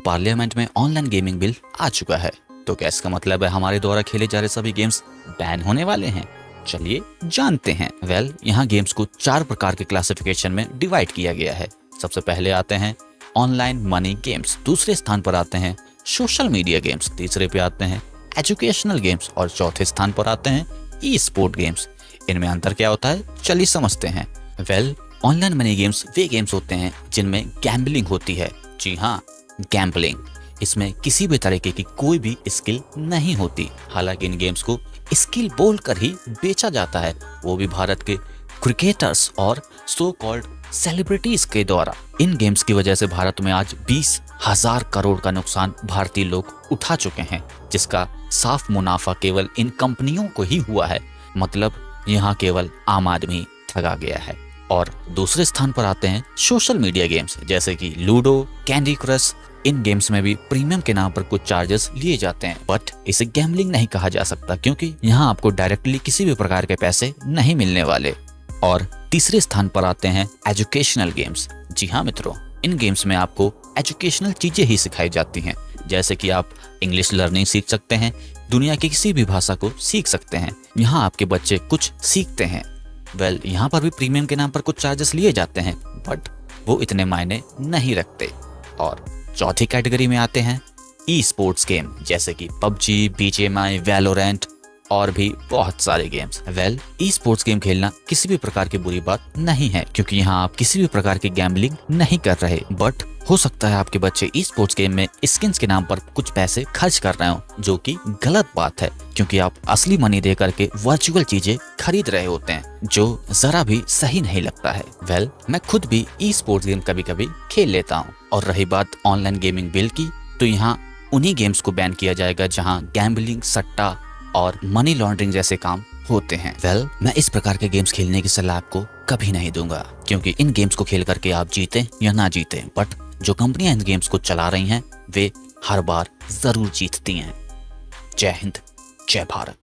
Parliament में online gaming bill आ चुका है। तो क्या इसका मतलब है हमारे द्वारा खेले जा रहे सभी गेम्स बैन होने वाले हैं? चलिए जानते हैं। यहाँ गेम्स को 4 प्रकार के क्लासिफिकेशन में डिवाइड किया गया है। सबसे पहले आते हैं ऑनलाइन मनी गेम्स, दूसरे स्थान पर आते हैं सोशल मीडिया गेम्स, तीसरे पे आते हैं एजुकेशनल गेम्स और चौथे स्थान पर आते हैं ई स्पोर्ट गेम्स। इनमें अंतर क्या होता है, चलिए समझते हैं। ऑनलाइन मनी गेम्स वे गेम्स होते हैं जिनमें गैम्बलिंग होती है। जी हाँ, गैम्बलिंग। इसमें किसी भी तरीके की कोई भी स्किल नहीं होती। हालांकि इन गेम्स को स्किल बोलकर ही बेचा जाता है, वो भी भारत के क्रिकेटर्स और सो कॉल्ड सेलिब्रिटीज के द्वारा। इन गेम्स की वजह से भारत में आज 20,000 करोड़ का नुकसान भारतीय लोग उठा चुके हैं, जिसका साफ मुनाफा केवल इन कंपनियों को ही हुआ है। मतलब यहाँ केवल आम आदमी ठगा गया है। और दूसरे स्थान पर आते हैं सोशल मीडिया गेम्स, जैसे कि लूडो, कैंडी क्रश। इन गेम्स में भी प्रीमियम के नाम पर कुछ चार्जेस लिए जाते हैं, बट इसे गैम्बलिंग नहीं कहा जा सकता क्योंकि यहाँ आपको डायरेक्टली किसी भी प्रकार के पैसे नहीं मिलने वाले। और तीसरे स्थान पर आते हैं एजुकेशनल गेम्स। जी हाँ मित्रों, इन गेम्स में आपको एजुकेशनल चीजें ही सिखाई जाती हैं, जैसे कि आप इंग्लिश लर्निंग सीख सकते हैं, दुनिया की किसी भी भाषा को सीख सकते हैं। यहाँ आपके बच्चे कुछ सीखते हैं। यहाँ पर भी प्रीमियम के नाम पर कुछ चार्जेस लिए जाते हैं, बट वो इतने मायने नहीं रखते। और चौथी कैटेगरी में आते हैं ई स्पोर्ट्स गेम, जैसे कि पबजी, बीजीएमआई, वैलोरेंट और भी बहुत सारे गेम्स। ई स्पोर्ट्स गेम खेलना किसी भी प्रकार की बुरी बात नहीं है, क्योंकि यहाँ आप किसी भी प्रकार की गैम्बलिंग नहीं कर रहे। बट हो सकता है आपके बच्चे ई स्पोर्ट्स गेम में स्किन्स के नाम पर कुछ पैसे खर्च कर रहे हो, जो कि गलत बात है, क्योंकि आप असली मनी दे करके वर्चुअल चीजें खरीद रहे होते हैं, जो जरा भी सही नहीं लगता है। मैं खुद भी ई स्पोर्ट्स गेम कभी कभी खेल लेता हूँ। और रही बात ऑनलाइन गेमिंग बिल की, तो यहाँ उन्हीं गेम्स को बैन किया जाएगा जहाँ गैम्बलिंग, सट्टा और मनी लॉन्ड्रिंग जैसे काम होते हैं। मैं इस प्रकार के गेम्स खेलने की सलाह आपको कभी नहीं दूंगा, क्योंकि इन गेम्स को खेल करके आप जीते या ना जीते, बट जो कंपनियां इन गेम्स को चला रही हैं वे हर बार जरूर जीतती हैं। जय हिंद, जय भारत।